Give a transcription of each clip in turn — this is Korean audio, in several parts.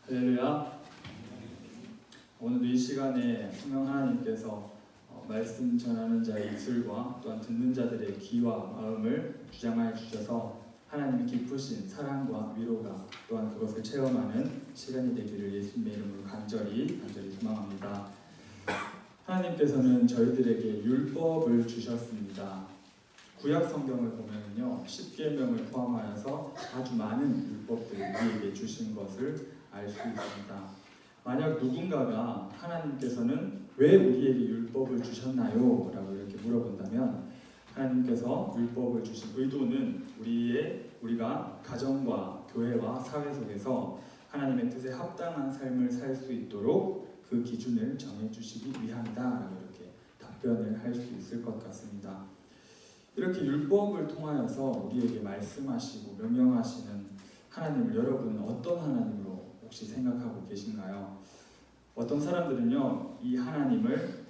할렐루야. 오늘도 이 시간에 성령 하나님께서 말씀 전하는 자의 입술과 또한 듣는 자들의 귀와 마음을 주장하여 주셔서 하나님의 깊으신 사랑과 위로가 또한 그것을 체험하는 시간이 되기를 예수님의 이름으로 간절히 소망합니다. 하나님께서는 저희들에게 율법을 주셨습니다. 구약 성경을 보면요, 10계명을 포함하여서 아주 많은 율법들을 우리에게 주신 것을 알 수 있습니다. 만약 누군가가 하나님께서는 왜 우리에게 율법을 주셨나요? 라고 이렇게 물어본다면 하나님께서 율법을 주신 의도는 우리가 가정과 교회와 사회 속에서 하나님의 뜻에 합당한 삶을 살 수 있도록 그 기준을 정해주시기 위함이다 라고 이렇게 답변을 할 수 있을 것 같습니다. 이렇게 율법을 통하여서 우리에게 말씀하시고 명령하시는 하나님을 여러분은 어떤 하나님으로 혹시 생각하고 계신가요? 어떤 사람들은요, 이 하나님을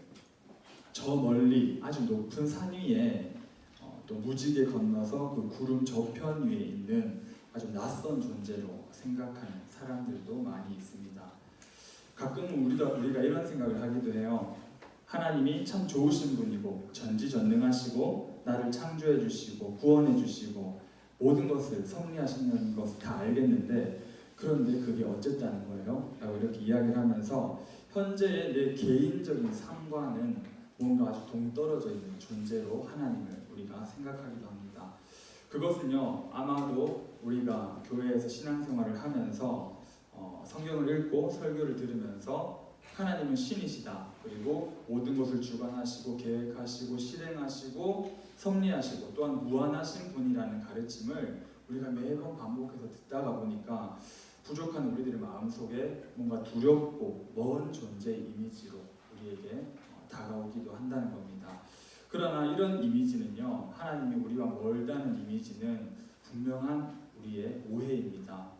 저 멀리 아주 높은 산 위에 또 무지개 건너서 그 구름 저편 위에 있는 아주 낯선 존재로 생각하는 사람들도 많이 있습니다. 가끔은 우리가 이런 생각을 하기도 해요. 하나님이 참 좋으신 분이고 전지전능하시고 나를 창조해 주시고 구원해 주시고 모든 것을 섭리하시는 것을 다 알겠는데 그런데 그게 어쨌다는 거예요? 라고 이렇게 이야기를 하면서 현재의 내 개인적인 삶과는 뭔가 아주 동떨어져 있는 존재로 하나님을 우리가 생각하기도 합니다. 그것은요, 아마도 우리가 교회에서 신앙생활을 하면서 성경을 읽고 설교를 들으면서 하나님은 신이시다, 그리고 모든 것을 주관하시고 계획하시고 실행하시고 섭리하시고 또한 무한하신 분이라는 가르침을 우리가 매번 반복해서 듣다가 보니까 부족한 우리들의 마음속에 뭔가 두렵고 먼 존재의 이미지로 우리에게 다가오기도 한다는 겁니다. 그러나 이런 이미지는요, 하나님이 우리와 멀다는 이미지는 분명한 우리의 오해입니다.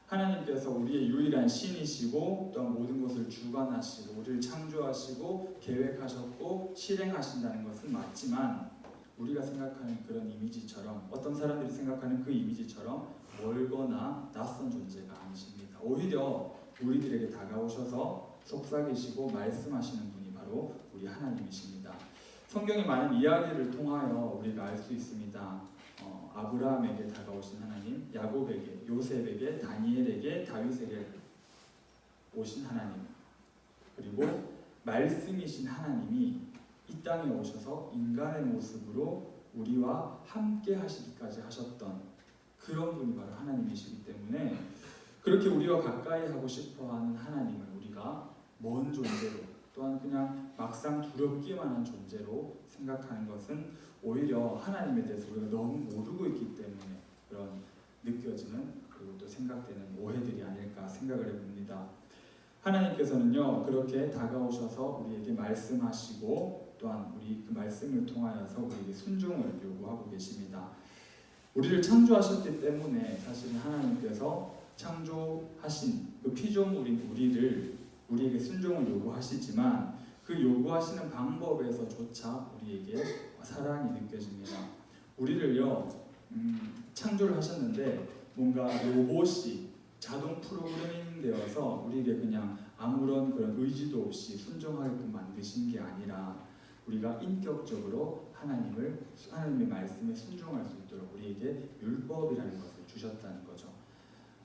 하나님께서 우리의 유일한 신이시고 또한 모든 것을 주관하시고 우리를 창조하시고 계획하셨고 실행하신다는 것은 맞지만 우리가 생각하는 그런 이미지처럼, 어떤 사람들이 생각하는 그 이미지처럼 멀거나 낯선 존재가 아니십니다. 오히려 우리들에게 다가오셔서 속삭이시고 말씀하시는 분이 바로 우리 하나님이십니다. 성경의 많은 이야기를 통하여 우리가 알 수 있습니다. 아브라함에게 다가오신 하나님, 야곱에게, 요셉에게, 다니엘에게, 다윗에게 오신 하나님, 그리고 말씀이신 하나님이 이 땅에 오셔서 인간의 모습으로 우리와 함께 하시기까지 하셨던 그런 분이 바로 하나님이시기 때문에 그렇게 우리와 가까이 하고 싶어하는 하나님을 우리가 먼 존재로 또한 그냥 막상 두렵기만 한 존재로 생각하는 것은 오히려 하나님에 대해서 우리가 너무 모르고 있기 때문에 그런 느껴지는 그리고 또 생각되는 오해들이 아닐까 생각을 해봅니다. 하나님께서는요, 그렇게 다가오셔서 우리에게 말씀하시고 또한 우리 그 말씀을 통하여서 우리에게 순종을 요구하고 계십니다. 우리를 창조하셨기 때문에 사실 하나님께서 창조하신 그 피조물인 우리에게 순종을 요구하시지만 그 요구하시는 방법에서조차 우리에게 사랑이 느껴집니다. 우리를요, 창조를 하셨는데 뭔가 로봇이 자동 프로그래밍 되어서 우리에게 그냥 아무런 그런 의지도 없이 순종하게끔 만드신 게 아니라 우리가 인격적으로 하나님의 말씀에 순종할 수 있도록 우리에게 율법이라는 것을 주셨다는 거죠.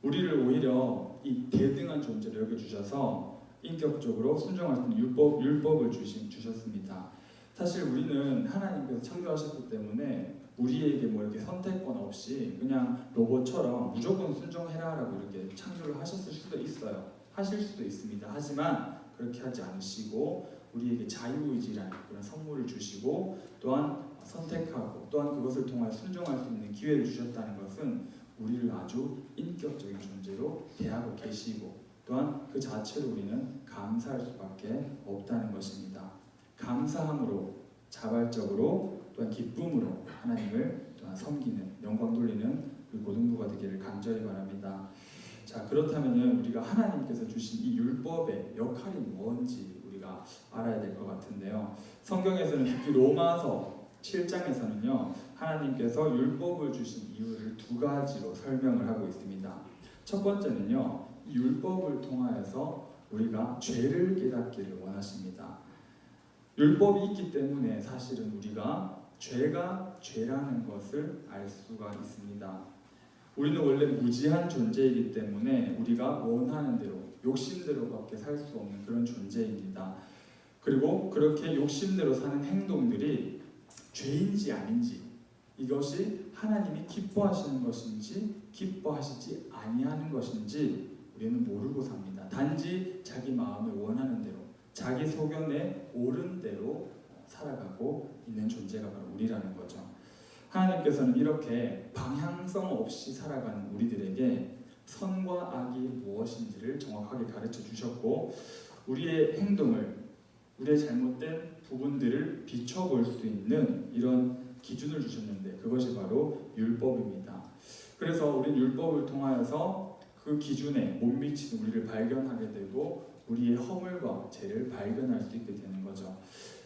우리를 오히려 이 대등한 존재로 여겨주셔서 인격적으로 순종할 수 있는 율법을 주셨습니다. 사실 우리는 하나님께서 창조하셨기 때문에 우리에게 뭐 이렇게 선택권 없이 그냥 로봇처럼 무조건 순종해라라고 이렇게 창조를 하셨을 수도 있어요. 하실 수도 있습니다. 하지만 그렇게 하지 않으시고 우리에게 자유의지라는 그런 선물을 주시고 또한 선택하고 또한 그것을 통해 순종할 수 있는 기회를 주셨다는 것은 우리를 아주 인격적인 존재로 대하고 계시고 또한 그 자체로 우리는 감사할 수밖에 없다는 것입니다. 감사함으로 자발적으로 또한 기쁨으로 하나님을 또한 섬기는 영광 돌리는 우리 모든부가 되기를 간절히 바랍니다. 자, 그렇다면 우리가 하나님께서 주신 이 율법의 역할이 뭔지 우리가 알아야 될 것 같은데요. 성경에서는 특히 로마서 7장에서는요, 하나님께서 율법을 주신 이유를 두 가지로 설명을 하고 있습니다. 첫 번째는요, 율법을 통하여서 우리가 죄를 깨닫기를 원하십니다. 율법이 있기 때문에 사실은 우리가 죄가 죄라는 것을 알 수가 있습니다. 우리는 원래 무지한 존재이기 때문에 우리가 원하는 대로, 욕심대로밖에 살 수 없는 그런 존재입니다. 그리고 그렇게 욕심대로 사는 행동들이 죄인지 아닌지, 이것이 하나님이 기뻐하시는 것인지 기뻐하시지 아니하는 것인지 우리는 모르고 삽니다. 단지 자기 마음에 원하는 대로, 자기 소견에 옳은 대로 살아가고 있는 존재가 바로 우리라는 거죠. 하나님께서는 이렇게 방향성 없이 살아가는 우리들에게 선과 악이 무엇인지를 정확하게 가르쳐 주셨고, 우리의 행동을, 우리의 잘못된 부분들을 비춰볼 수 있는 이런 기준을 주셨는데, 그것이 바로 율법입니다. 그래서 우리는 율법을 통하여서 그 기준에 못 미치는 우리를 발견하게 되고 우리의 허물과 죄를 발견할 수 있게 되는 거죠.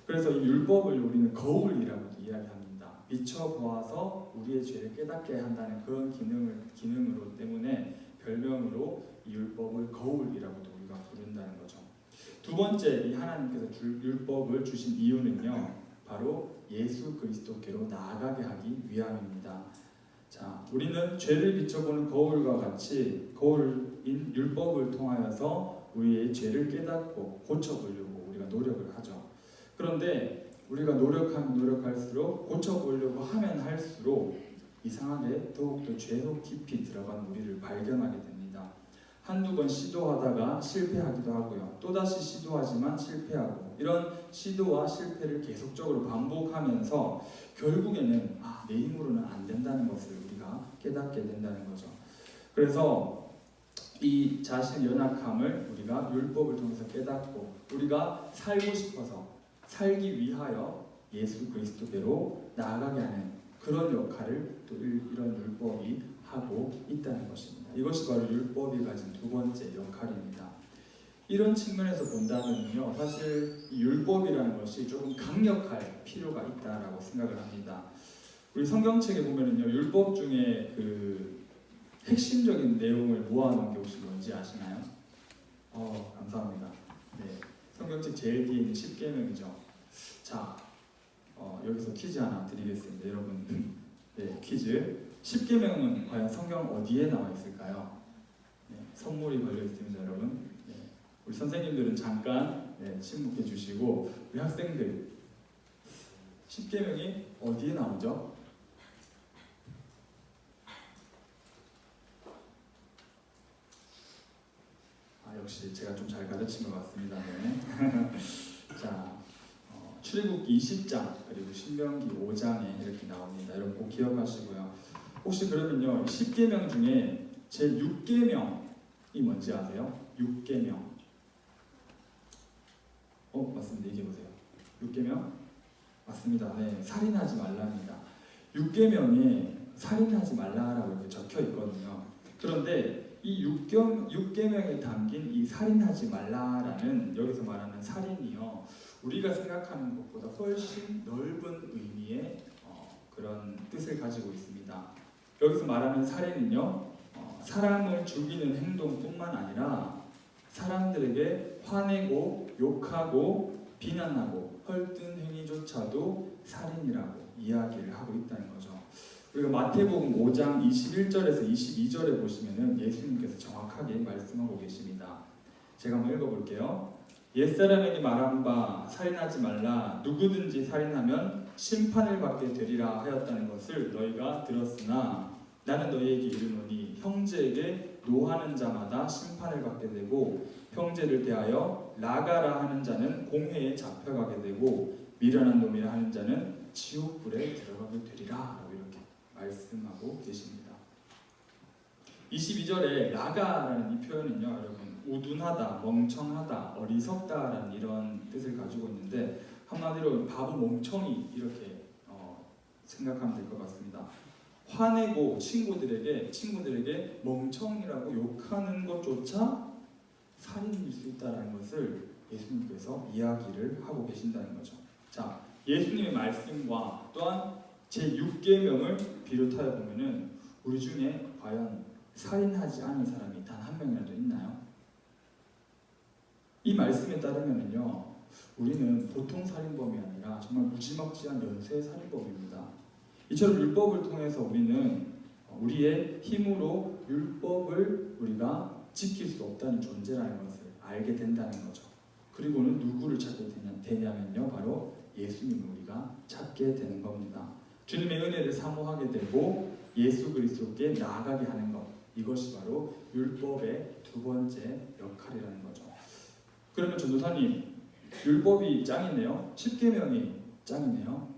그래서 이 율법을 우리는 거울이라고도 이야기합니다. 비춰보아서 우리의 죄를 깨닫게 한다는 그런 기능으로 때문에 별명으로 이 율법을 거울이라고도 우리가 부른다는 거죠. 두 번째, 이 하나님께서 율법을 주신 이유는요, 바로 예수 그리스도께로 나아가게 하기 위함입니다. 자, 우리는 죄를 비춰보는 거울과 같이 거울인 율법을 통하여서 우리의 죄를 깨닫고 고쳐보려고 우리가 노력을 하죠. 그런데 우리가 노력하면 노력할수록 고쳐보려고 하면 할수록 이상하게 더욱더 죄로 깊이 들어간 우리를 발견하게 됩니다. 한두 번 시도하다가 실패하기도 하고요. 또다시 시도하지만 실패하고, 이런 시도와 실패를 계속적으로 반복하면서 결국에는 내 힘으로는 안 된다는 것을 우리가 깨닫게 된다는 거죠. 그래서 이 자신의 연약함을 우리가 율법을 통해서 깨닫고, 우리가 살고 싶어서 살기 위하여 예수 그리스도께로 나아가게 하는 그런 역할을 또 이런 율법이 하고 있다는 것입니다. 이것이 바로 율법이 가진 두 번째 역할입니다. 이런 측면에서 본다면요, 사실 이 율법이라는 것이 조금 강력할 필요가 있다라고 생각을 합니다. 우리 성경책에 보면은요, 율법 중에 그 핵심적인 내용을 모아놓은 게 혹시 뭔지 아시나요? 감사합니다. 네, 성경책 제일 뒤에 있는 10계명이죠. 자, 여기서 퀴즈 하나 드리겠습니다. 여러분, 네, 퀴즈. 10계명은 과연 성경 어디에 나와 있을까요? 네, 선물이 걸려 있습니다, 여러분. 네, 우리 선생님들은 잠깐 침묵해 주시고, 우리 학생들 10계명이 어디에 나오죠? 역시 제가 좀 잘 가르친 것 같습니다. 네. 자, 출애굽기 20장 그리고 신명기 5장에 이렇게 나옵니다. 여러분 꼭 기억하시고요. 혹시 그러면요, 10계명 중에 제 6계명이 뭔지 아세요? 6계명. 맞습니다. 얘기해보세요. 6계명? 맞습니다. 네, 살인하지 말라입니다. 6계명에 살인하지 말라라고 이렇게 적혀 있거든요. 그런데 이 6계명에 담긴 이 살인하지 말라라는, 여기서 말하는 살인이요, 우리가 생각하는 것보다 훨씬 넓은 의미의 그런 뜻을 가지고 있습니다. 여기서 말하는 살인은요, 사람을 죽이는 행동뿐만 아니라 사람들에게 화내고 욕하고 비난하고 헐뜯는 행위조차도 살인이라고 이야기를 하고 있다는 거죠. 우리가 마태복음 5장 21절에서 22절에 보시면은 예수님께서 정확하게 말씀하고 계십니다. 제가 한번 읽어볼게요. 옛사람에게 말한 바 살인하지 말라, 누구든지 살인하면 심판을 받게 되리라 하였다는 것을 너희가 들었으나 나는 너희에게 이르노니 형제에게 노하는 자마다 심판을 받게 되고 형제를 대하여 나가라 하는 자는 공회에 잡혀가게 되고 미련한 놈이라 하는 자는 지옥불에 들어가게 되리라 라고 이렇게 말씀하고 계십니다. 22절에 나가라는 이 표현은요, 여러분, 우둔하다, 멍청하다, 어리석다라는 이런 뜻을 가지고 있는데, 한마디로 바보 멍청이 이렇게 생각하면 될 것 같습니다. 화내고 친구들에게 멍청이라고 욕하는 것조차 살인일 수 있다는 것을 예수님께서 이야기를 하고 계신다는 거죠. 자, 예수님의 말씀과 또한 제6계명을 비롯하여 보면은 우리 중에 과연 살인하지 않은 사람이 단 한 명이라도 있나요? 말씀에 따르면요, 우리는 보통 살인범이 아니라 정말 무지막지한 연쇄 살인범입니다. 이처럼 율법을 통해서 우리는 우리의 힘으로 율법을 우리가 지킬 수 없다는 존재라는 것을 알게 된다는 거죠. 그리고는 누구를 찾게 되냐면요, 바로 예수님을 우리가 찾게 되는 겁니다. 주님의 은혜를 사모하게 되고 예수 그리스도께 나아가게 하는 것, 이것이 바로 율법의 두 번째 역할이라는 거죠. 그러면 전도사님, 율법이 짱이네요? 10계명이 짱이네요?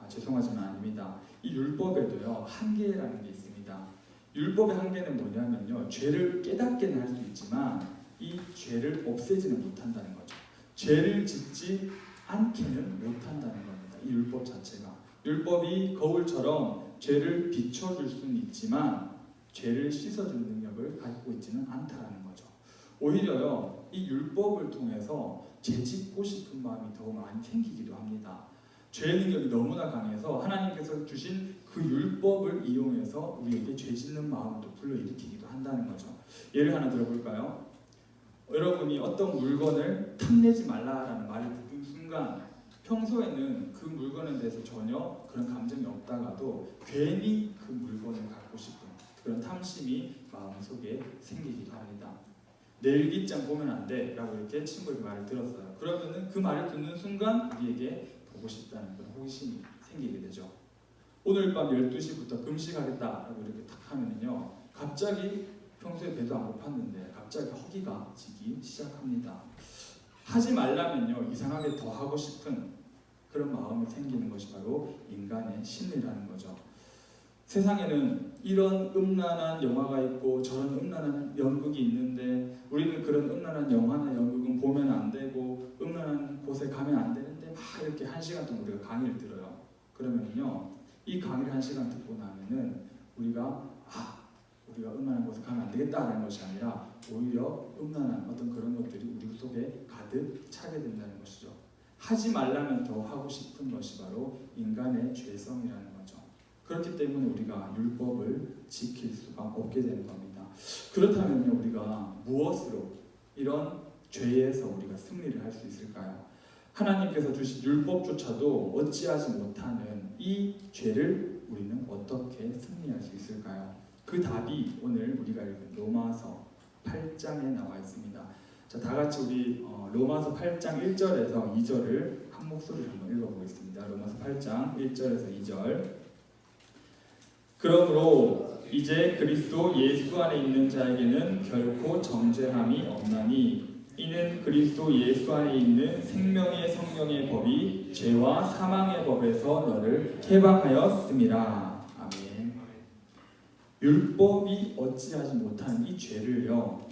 죄송하지만 아닙니다. 이 율법에도요, 한계라는 게 있습니다. 율법의 한계는 뭐냐면요, 죄를 깨닫게는 할 수 있지만 이 죄를 없애지는 못한다는 거죠. 죄를 짓지 않게는 못한다는 겁니다. 이 율법 자체가. 율법이 거울처럼 죄를 비춰줄 수는 있지만 죄를 씻어주는 능력을 가지고 있지는 않다라는 거죠. 오히려요, 이 율법을 통해서 죄 짓고 싶은 마음이 더 많이 생기기도 합니다. 죄의 능력이 너무나 강해서 하나님께서 주신 그 율법을 이용해서 우리에게 죄 짓는 마음도 불러일으키기도 한다는 거죠. 예를 하나 들어볼까요? 여러분이 어떤 물건을 탐내지 말라라는 말을 듣는 순간 평소에는 그 물건에 대해서 전혀 그런 감정이 없다가도 괜히 그 물건을 갖고 싶은 그런 탐심이 마음속에 생기기도 합니다. 내 일기장 보면 안 돼 라고 이렇게 친구에게 말을 들었어요. 그러면은 그 말을 듣는 순간 우리에게 보고 싶다는 그런 호기심이 생기게 되죠. 오늘 밤 12시부터 금식하겠다라고 이렇게 탁 하면은요, 갑자기 평소에 배도 안 고팠는데 갑자기 허기가 지기 시작합니다. 하지 말라면요, 이상하게 더 하고 싶은 그런 마음이 생기는 것이 바로 인간의 심리라는 거죠. 세상에는 이런 음란한 영화가 있고 저런 음란한 연극이 있는데 우리는 그런 음란한 영화나 연극은 보면 안 되고 음란한 곳에 가면 안 되는데 막 이렇게 1시간 동안 우리가 강의를 들어요. 그러면요, 이 강의를 1시간 듣고 나면은 우리가 음란한 곳에 가면 안 되겠다라는 것이 아니라 오히려 음란한 어떤 그런 것들이 우리 속에 가득 차게 된다는 것이죠. 하지 말라면 더 하고 싶은 것이 바로 인간의 죄성이라는 거죠. 그렇기 때문에 우리가 율법을 지킬 수가 없게 되는 겁니다. 그렇다면요, 우리가 무엇으로 이런 죄에서 우리가 승리를 할 수 있을까요? 하나님께서 주신 율법조차도 어찌하지 못하는 이 죄를 우리는 어떻게 승리할 수 있을까요? 그 답이 오늘 우리가 읽은 로마서 8장에 나와 있습니다. 자, 다 같이 우리 로마서 8장 1절에서 2절을 한 목소리로 한번 읽어보겠습니다. 로마서 8장 1절에서 2절. 그러므로 이제 그리스도 예수 안에 있는 자에게는 결코 정죄함이 없나니 이는 그리스도 예수 안에 있는 생명의 성령의 법이 죄와 사망의 법에서 너를 해방하였음이라. 아멘. 율법이 어찌하지 못하는 이 죄를요,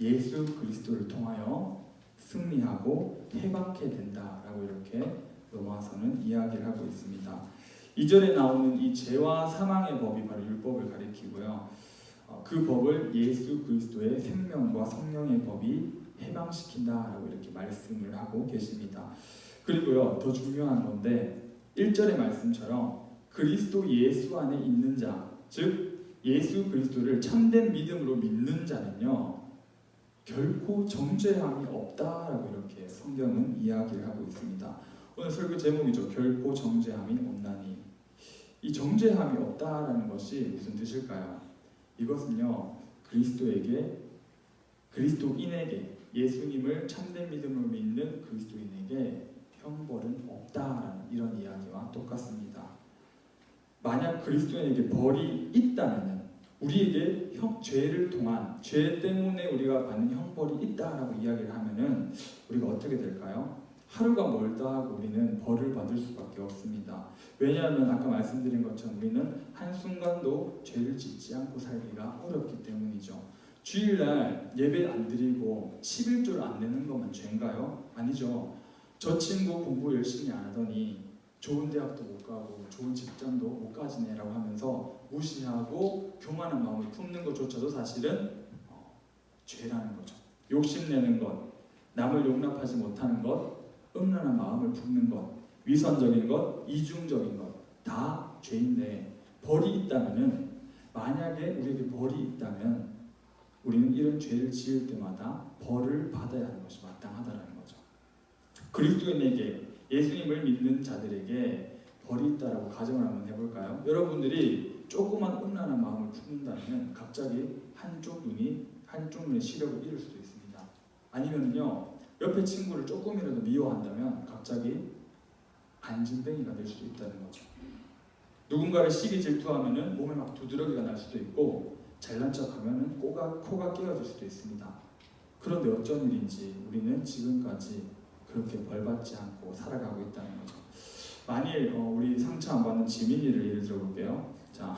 예수 그리스도를 통하여 승리하고 해방케 된다라고 이렇게 로마서는 이야기를 하고 있습니다. 2절에 나오는 이 죄와 사망의 법이 바로 율법을 가리키고요, 그 법을 예수 그리스도의 생명과 성령의 법이 해방시킨다라고 이렇게 말씀을 하고 계십니다. 그리고요, 더 중요한 건데 1절의 말씀처럼 그리스도 예수 안에 있는 자, 즉 예수 그리스도를 참된 믿음으로 믿는 자는요, 결코 정죄함이 없다라고 이렇게 성경은 이야기를 하고 있습니다. 오늘 설교 제목이죠. 결코 정죄함이 없나니. 이 정죄함이 없다라는 것이 무슨 뜻일까요? 이것은요, 그리스도인에게 예수님을 참된 믿음으로 믿는 그리스도인에게 형벌은 없다라는 이런 이야기와 똑같습니다. 만약 그리스도인에게 벌이 있다면 우리에게 죄를 통한 죄 때문에 우리가 받는 형벌이 있다라고 이야기를 하면은 우리가 어떻게 될까요? 하루가 멀다 하고 우리는 벌을 받을 수밖에 없습니다. 왜냐하면 아까 말씀드린 것처럼 우리는 한순간도 죄를 짓지 않고 살기가 어렵기 때문이죠. 주일날 예배 안 드리고 11조를 안 내는 것만 죄인가요? 아니죠. 저 친구 공부 열심히 안 하더니 좋은 대학도 못 가고 좋은 직장도 못 가지네라고 하면서 무시하고 교만한 마음을 품는 것조차도 사실은 죄라는 거죠. 욕심내는 것, 남을 용납하지 못하는 것, 음란한 마음을 품는 것, 위선적인 것, 이중적인 것, 다 죄인데 벌이 있다면은, 만약에 우리에게 벌이 있다면 우리는 이런 죄를 지을 때마다 벌을 받아야 하는 것이 마땅하다는 거죠. 그리스도인에게, 예수님을 믿는 자들에게 벌이 있다라고 가정을 한번 해볼까요? 여러분들이 조그만 음란한 마음을 품는다면 갑자기 한쪽 눈의 시력을 잃을 수도 있습니다. 아니면요, 옆에 친구를 조금이라도 미워한다면 갑자기 안진뱅이가 될 수도 있다는 거죠. 누군가를 시기 질투하면은 몸에 막 두드러기가 날 수도 있고, 잘난 척하면은 코가 깨어질 수도 있습니다. 그런데 어쩐 일인지 우리는 지금까지 그렇게 벌받지 않고 살아가고 있다는 거죠. 만일 우리 상처 안 받는 지민이를 예를 들어볼게요. 자,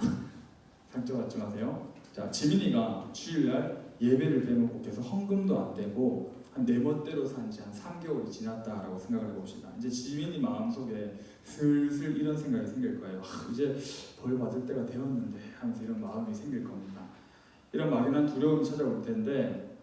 상처 받지 마세요. 자, 지민이가 주일날 예배를 빼먹고 계속 헌금도 안 되고 한 네 멋대로 산지 한 3개월이 지났다라고 생각을 해봅시다. 이제 지민이 마음속에 슬슬 이런 생각이 생길 거예요. 이제 벌 받을 때가 되었는데 하면서 이런 마음이 생길 겁니다. 이런 막연한 두려움이 찾아올 텐데,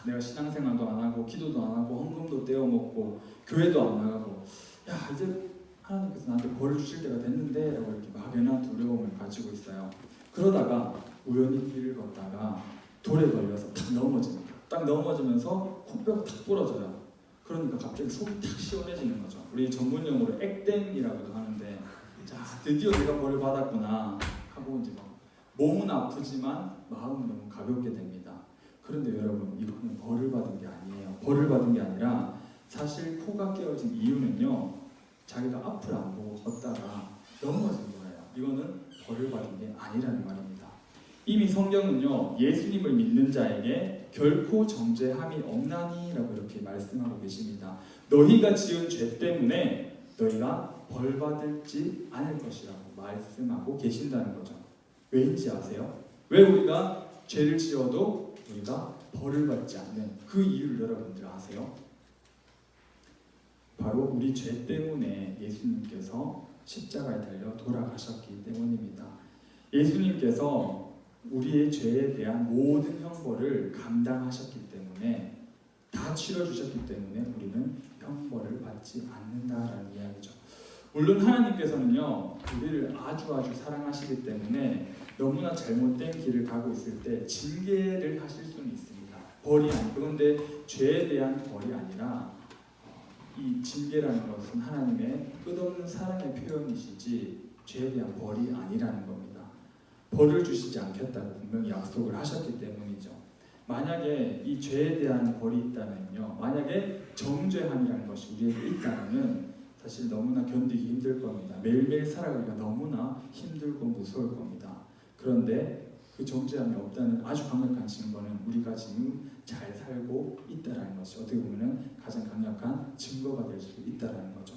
내가 신앙생활도 안 하고 기도도 안 하고 헌금도 떼어먹고 교회도 안 나가고, 야 이제 하나님께서 나한테 벌을 주실 때가 됐는데 라고 이렇게 막연한 두려움을 가지고 있어요. 그러다가 우연히 길을 걷다가 돌에 걸려서 탁 넘어집니다. 딱 넘어지면서 코뼈가 탁 부러져요. 그러니까 갑자기 속이 탁 시원해지는 거죠. 우리 전문용어로 액땜이라고도 하는데, 자 드디어 내가 벌을 받았구나 하고 이제 막 몸은 아프지만 마음은 너무 가볍게 됩니다. 그런데 여러분, 이거는 벌을 받은 게 아니에요. 벌을 받은 게 아니라 사실 코가 깨어진 이유는요, 자기가 앞을 안 보고 걷다가 넘어진 거예요. 이거는 벌을 받은 게 아니라는 말입니다. 이미 성경은요, 예수님을 믿는 자에게 결코 정죄함이 없나니라고 이렇게 말씀하고 계십니다. 너희가 지은 죄 때문에 너희가 벌 받을지 않을 것이라고 말씀하고 계신다는 거죠. 왜인지 아세요? 왜 우리가 죄를 지어도 우리가 벌을 받지 않는 그 이유를 여러분들 아세요? 바로 우리 죄 때문에 예수님께서 십자가에 달려 돌아가셨기 때문입니다. 예수님께서 우리의 죄에 대한 모든 형벌을 감당하셨기 때문에, 다 치러주셨기 때문에 우리는 형벌을 받지 않는다라는 이야기죠. 물론 하나님께서는요, 우리를 아주 사랑하시기 때문에 너무나 잘못된 길을 가고 있을 때 징계를 하실 수는 있습니다. 벌이 아니고, 그런데 죄에 대한 벌이 아니라 이 징계라는 것은 하나님의 끝없는 사랑의 표현이시지 죄에 대한 벌이 아니라는 겁니다. 벌을 주시지 않겠다고 분명히 약속을 하셨기 때문이죠. 만약에 이 죄에 대한 벌이 있다면요, 만약에 정죄함이라는 것이 우리에게 있다면 사실 너무나 견디기 힘들 겁니다. 매일매일 살아가기가 너무나 힘들고 무서울 겁니다. 그런데 그 정죄함이 없다는 아주 강력한 증거는 우리가 지금 잘 살고 있다는 것이 어떻게 보면 가장 강력한 증거가 될 수 있다는 거죠.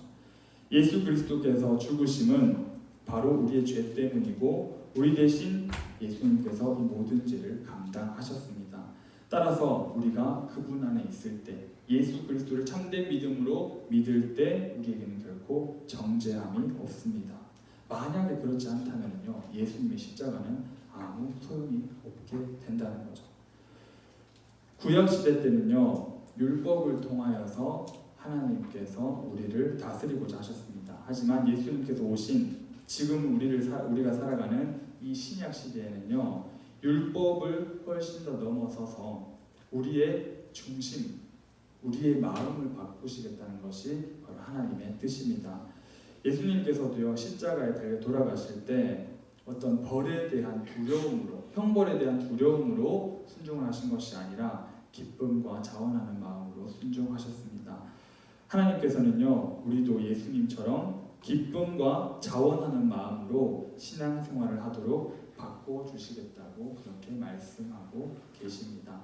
예수 그리스도께서 죽으심은 바로 우리의 죄 때문이고, 우리 대신 예수님께서 이 모든 죄를 감당하셨습니다. 따라서 우리가 그분 안에 있을 때, 예수 그리스도를 참된 믿음으로 믿을 때 우리에게는 결코 정죄함이 없습니다. 만약에 그렇지 않다면요, 예수님의 십자가는 아무 소용이 없게 된다는 거죠. 구약시대 때는요, 율법을 통하여서 하나님께서 우리를 다스리고자 하셨습니다. 하지만 예수님께서 오신 지금 우리가 살아가는 이 신약 시대에는요, 율법을 훨씬 더 넘어서서 우리의 중심, 우리의 마음을 바꾸시겠다는 것이 바로 하나님의 뜻입니다. 예수님께서도요, 십자가에 달려 돌아가실 때 어떤 벌에 대한 두려움으로, 형벌에 대한 두려움으로 순종을 하신 것이 아니라 기쁨과 자원하는 마음으로 순종하셨습니다. 하나님께서는요, 우리도 예수님처럼 기쁨과 자원하는 마음으로 신앙생활을 하도록 바꿔주시겠다고 그렇게 말씀하고 계십니다.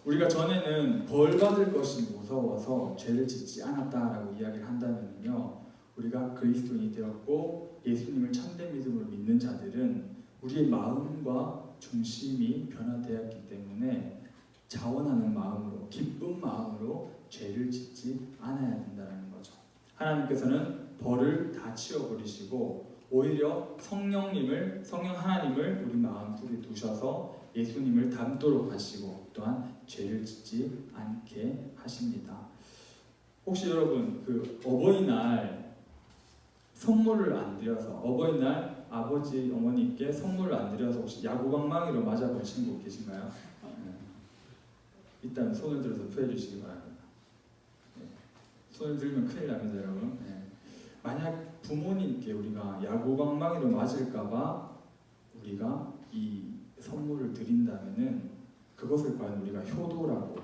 우리가 전에는 벌 받을 것이 무서워서 죄를 짓지 않았다라고 이야기를 한다면요, 우리가 그리스도인이 되었고 예수님을 참된 믿음으로 믿는 자들은 우리의 마음과 중심이 변화되었기 때문에 자원하는 마음으로, 기쁜 마음으로 죄를 짓지 않아야 된다는 거죠. 하나님께서는 벌을 다 치워버리시고 오히려 성령 하나님을 우리 마음속에 두셔서 예수님을 닮도록 하시고, 또한 죄를 짓지 않게 하십니다. 혹시 여러분, 그 어버이날 선물을 안 드려서, 어버이날 아버지, 어머니께 선물을 안 드려서 혹시 야구방망이로 맞아본 친구 계신가요? 네. 일단 손을 들어서 표해 주시기 바랍니다. 네. 손을 들면 큰일 납니다, 여러분. 네. 만약 부모님께 우리가 야구방망이로 맞을까봐 우리가 이 선물을 드린다면은 그것을 과연 우리가 효도라고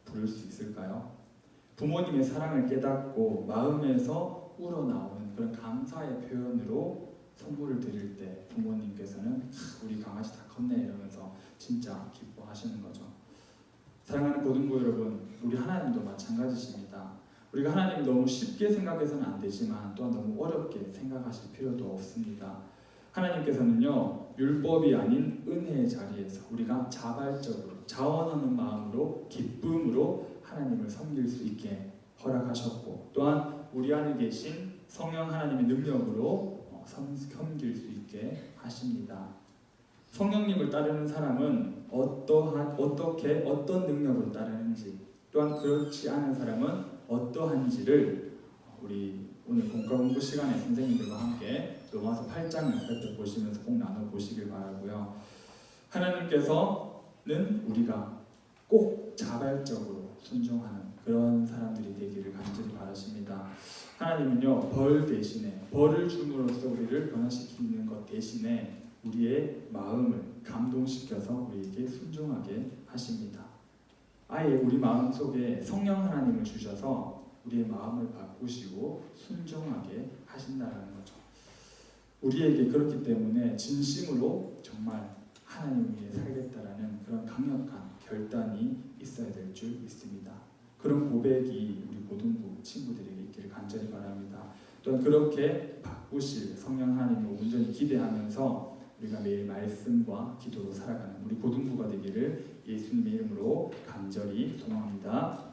부를 수 있을까요? 부모님의 사랑을 깨닫고 마음에서 우러나오는 그런 감사의 표현으로 선물을 드릴 때 부모님께서는 우리 강아지 다 컸네 이러면서 진짜 기뻐하시는 거죠. 사랑하는 고등부 여러분, 우리 하나님도 마찬가지십니다. 우리가 하나님을 너무 쉽게 생각해서는 안 되지만 또한 너무 어렵게 생각하실 필요도 없습니다. 하나님께서는요, 율법이 아닌 은혜의 자리에서 우리가 자발적으로 자원하는 마음으로 기쁨으로 하나님을 섬길 수 있게 허락하셨고, 또한 우리 안에 계신 성령 하나님의 능력으로 섬길 수 있게 하십니다. 성령님을 따르는 사람은 어떻게 어떤 능력으로 따르는지, 또한 그렇지 않은 사람은 어떠한지를 우리 오늘 공과 공부 시간에 선생님들과 함께 로마서 8장을 살펴보시면서 꼭 나눠보시길 바라고요. 하나님께서는 우리가 꼭 자발적으로 순종하는 그런 사람들이 되기를 간절히 바라십니다. 하나님은요, 벌 대신에 벌을 줌으로써 우리를 변화시키는 것 대신에 우리의 마음을 감동시켜서 우리에게 순종하게 하십니다. 아예 우리 마음속에 성령 하나님을 주셔서 우리의 마음을 바꾸시고 순종하게 하신다는 거죠. 우리에게 그렇기 때문에 진심으로 정말 하나님 위해 살겠다라는 그런 강력한 결단이 있어야 될 줄 믿습니다. 그런 고백이 우리 고등부 친구들에게 있기를 간절히 바랍니다. 또한 그렇게 바꾸실 성령 하나님을 온전히 기대하면서 우리가 매일 말씀과 기도로 살아가는 우리 고등부가 되기를 예수님의 이름으로 간절히 소망합니다.